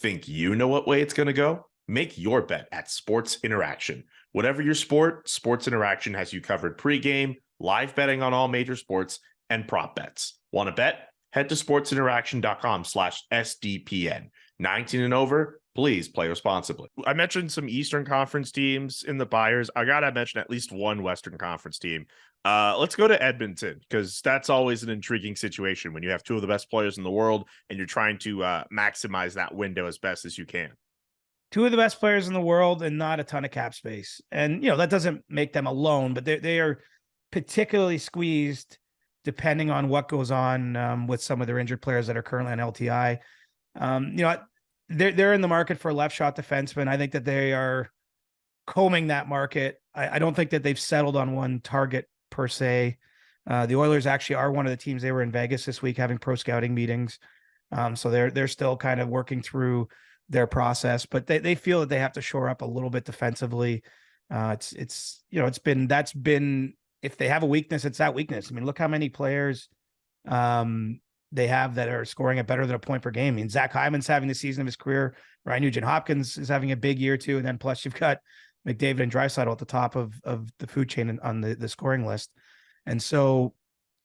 Think you know what way it's going to go? Make your bet at Sports Interaction. Whatever your sport, Sports Interaction has you covered pregame, live betting on all major sports, and prop bets. Want to bet? Head to sportsinteraction.com/SDPN. 19 and over, please play responsibly. I mentioned some Eastern Conference teams in the buyers. I got to mention at least one Western Conference team. Let's go to Edmonton, because that's always an intriguing situation when you have two of the best players in the world and you're trying to maximize that window as best as you can. Two of the best players in the world and not a ton of cap space. And, that doesn't make them alone, but they are particularly squeezed depending on what goes on with some of their injured players that are currently on LTI. They're in the market for a left shot defenseman. I think that they are combing that market. I don't think that they've settled on one target per se. The Oilers actually are one of the teams. They were in Vegas this week having pro scouting meetings. So they're still kind of working through their process, but they feel that they have to shore up a little bit defensively. It's that's been, if they have a weakness, it's that weakness. I mean, look how many players they have that are scoring at better than a point per game. I mean, Zach Hyman's having the season of his career. Ryan Nugent-Hopkins is having a big year too. And then plus you've got McDavid and Draisaitl at the top of the food chain on the scoring list. And so,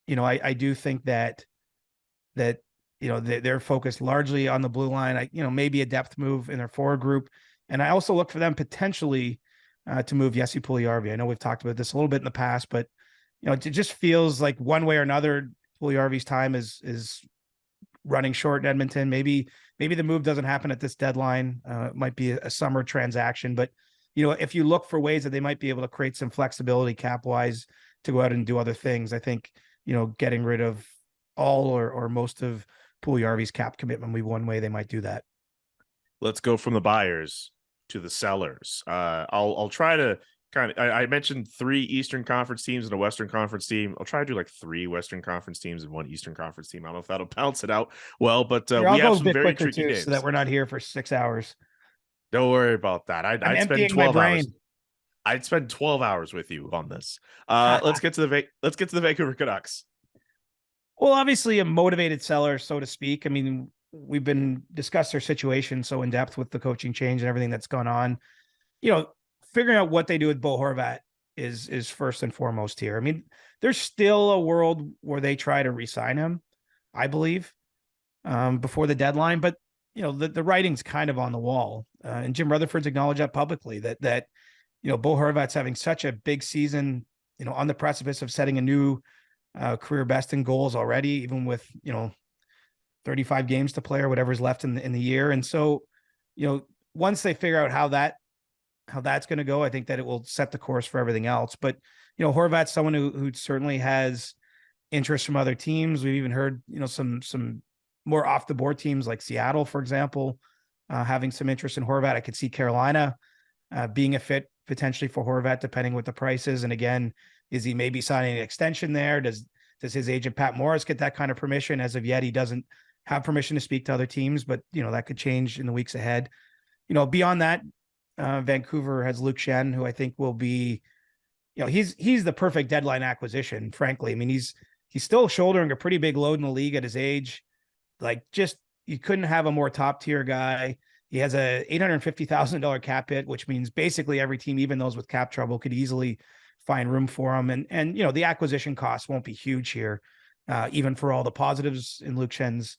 I do think that they're focused largely on the blue line. Maybe a depth move in their forward group. And I also look for them potentially to move Jesse Puljujarvi. I know we've talked about this a little bit in the past, but it just feels like one way or another, Puljujarvi's time is running short in Edmonton. Maybe the move doesn't happen at this deadline. It might be a summer transaction, but if you look for ways that they might be able to create some flexibility cap wise to go out and do other things, I think, getting rid of all or most of Puljujarvi's cap commitment would be one way they might do that. Let's go from the buyers to the sellers. I'll try to I mentioned 3 Eastern Conference teams and a Western Conference team. I'll try to do like 3 Western Conference teams and 1 Eastern Conference team. I don't know if that'll balance it out well, but we have some very tricky names. So that we're not here for 6 hours. Don't worry about that. I'd spend 12 hours. I'd spend 12 hours with you on this. Let's get to the Vancouver Canucks. Well, obviously a motivated seller, so to speak. I mean, we've been discussed their situation so in depth with the coaching change and everything that's gone on. Figuring out what they do with Bo Horvat is first and foremost here. I mean, there's still a world where they try to re-sign him, I believe, before the deadline. But the writing's kind of on the wall, and Jim Rutherford's acknowledged that publicly. That Bo Horvat's having such a big season, on the precipice of setting a new career best in goals already, even with 35 games to play or whatever's left in the year. And so, once they figure out how that's going to go, I think that it will set the course for everything else. But Horvat's someone who certainly has interest from other teams. We've even heard some more off the board teams like Seattle, for example, having some interest in Horvat. I could see Carolina being a fit potentially for Horvat, depending what the price is. And again, is he maybe signing an extension there? Does his agent Pat Morris get that kind of permission? As of yet, he doesn't have permission to speak to other teams, but that could change in the weeks ahead. Beyond that, Vancouver has Luke Schenn, who I think will be, he's the perfect deadline acquisition, frankly. I mean, he's still shouldering a pretty big load in the league at his age. Like, just, you couldn't have a more top tier guy. He has a $850,000 cap hit, which means basically every team, even those with cap trouble, could easily find room for him. And the acquisition costs won't be huge here, even for all the positives in Luke Schenn's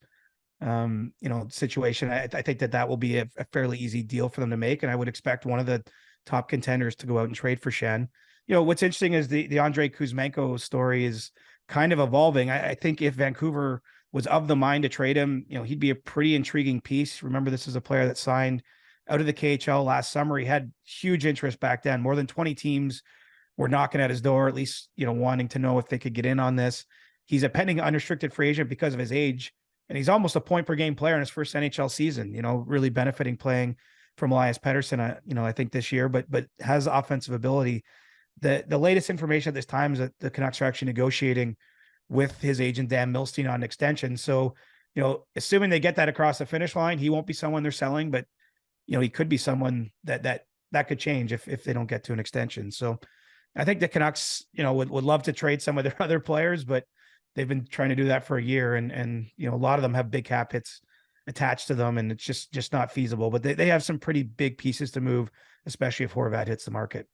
situation. I think that will be a fairly easy deal for them to make. And I would expect one of the top contenders to go out and trade for Schenn. What's interesting is the Andrei Kuzmenko story is kind of evolving. I think if Vancouver was of the mind to trade him, he'd be a pretty intriguing piece. Remember, this is a player that signed out of the KHL last summer. He had huge interest back then. More than 20 teams were knocking at his door, at least, wanting to know if they could get in on this. He's a pending unrestricted free agent because of his age. And he's almost a point per game player in his first NHL season, really benefiting playing from Elias Pettersson, I think this year, but has offensive ability. The latest information at this time is that the Canucks are actually negotiating with his agent, Dan Milstein, on an extension. So, assuming they get that across the finish line, he won't be someone they're selling, but, he could be someone that could change if they don't get to an extension. So I think the Canucks, would love to trade some of their other players, but they've been trying to do that for a year, and a lot of them have big cap hits attached to them, and it's just not feasible. But they have some pretty big pieces to move, especially if Horvat hits the market.